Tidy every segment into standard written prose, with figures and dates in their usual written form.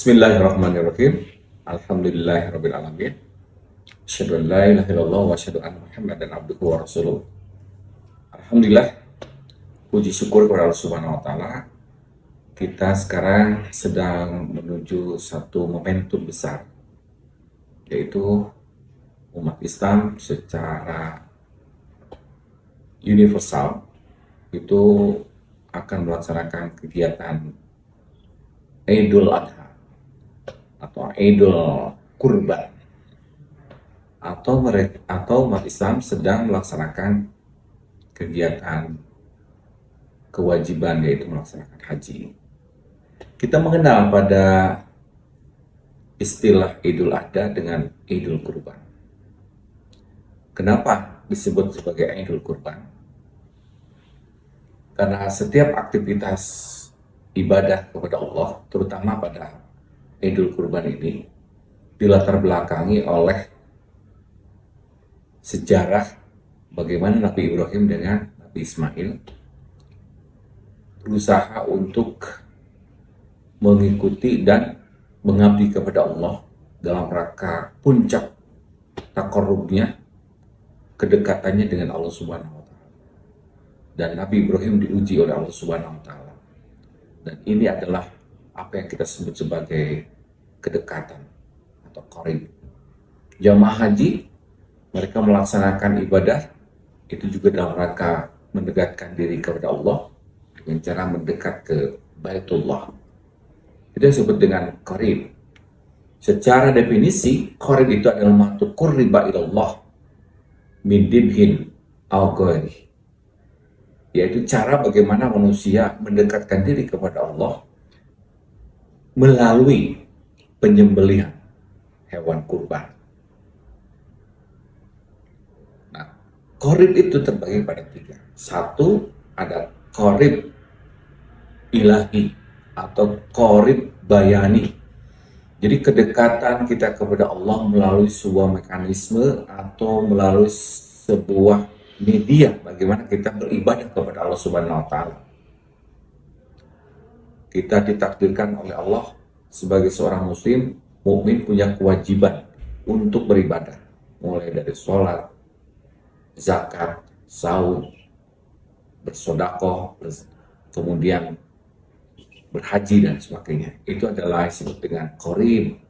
Bismillahirrahmanirrahim. Alhamdulillahirabbil alamin. Asyhadu an la ilaha illallah wa asyhadu anna Muhammadan abduhu wa rasuluh. Alhamdulillah, puji syukur kepada Allah Subhanahu wa taala. Kita sekarang sedang menuju satu momentum besar, yaitu umat Islam secara universal itu akan melaksanakan kegiatan Idul Adha atau Idul Kurban, atau umat Islam sedang melaksanakan kegiatan kewajiban, yaitu melaksanakan haji. Kita mengenal pada istilah Idul Adha dengan Idul Kurban. Kenapa disebut sebagai Idul Kurban? Karena setiap aktivitas ibadah kepada Allah, terutama pada Idul Kurban ini, dilatar belakangi oleh sejarah bagaimana Nabi Ibrahim dengan Nabi Ismail berusaha untuk mengikuti dan mengabdi kepada Allah dalam rangka puncak takarrubnya, kedekatannya dengan Allah Subhanahu wa taala. Dan Nabi Ibrahim diuji oleh Allah Subhanahu wa taala. Dan ini adalah apa yang kita sebut sebagai kedekatan atau qarib. Jamaah haji, mereka melaksanakan ibadah itu juga dalam rangka mendekatkan diri kepada Allah dengan cara mendekat ke Baitullah. Itu disebut dengan qarib. Secara definisi, qarib itu adalah ma tuqarriba ilallah min dibhin aw ghairi, yaitu cara bagaimana manusia mendekatkan diri kepada Allah melalui penyembelihan hewan kurban. Nah, qarib itu terbagi pada tiga. Satu, ada qarib ilahi atau qarib bayani. Jadi kedekatan kita kepada Allah melalui sebuah mekanisme atau melalui sebuah media bagaimana kita beribadah kepada Allah Subhanahu wa taala. Kita ditakdirkan oleh Allah sebagai seorang muslim, mukmin, punya kewajiban untuk beribadah, mulai dari sholat, zakat, saum, bersedekah, kemudian berhaji dan sebagainya. Itu adalah disebut dengan qarib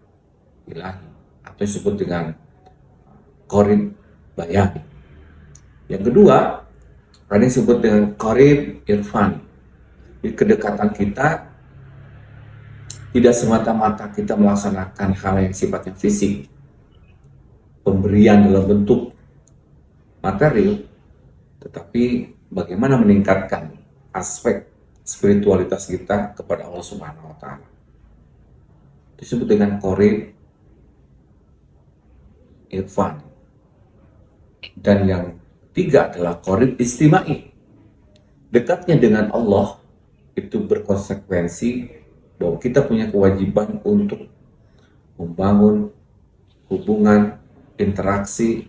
ilahi atau disebut dengan qarib bayani. Yang kedua, ada yang disebut dengan qarib irfan. Di kedekatan kita tidak semata-mata kita melaksanakan hal yang sifatnya fisik, pemberian dalam bentuk material, tetapi bagaimana meningkatkan aspek spiritualitas kita kepada Allah Subhanahu wa taala. Disebut dengan qarib irfan. Dan yang tiga adalah qarib istimai. Dekatnya dengan Allah itu berkonsekuensi bahwa kita punya kewajiban untuk membangun hubungan, interaksi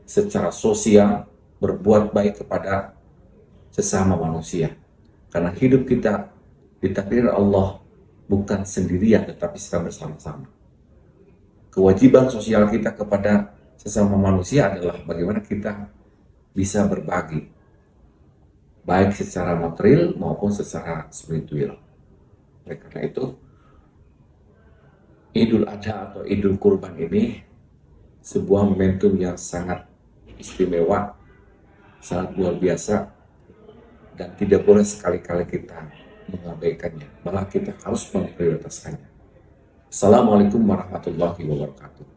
secara sosial, berbuat baik kepada sesama manusia. Karena hidup kita ditakdir Allah bukan sendirian, tetapi secara bersama-sama. Kewajiban sosial kita kepada sesama manusia adalah bagaimana kita bisa berbagi, baik secara material maupun secara spiritual. Oleh karena itu, Idul Adha atau Idul Kurban ini sebuah momentum yang sangat istimewa, sangat luar biasa, dan tidak boleh sekali-kali kita mengabaikannya, malah kita harus memprioritaskannya. Assalamualaikum warahmatullahi wabarakatuh.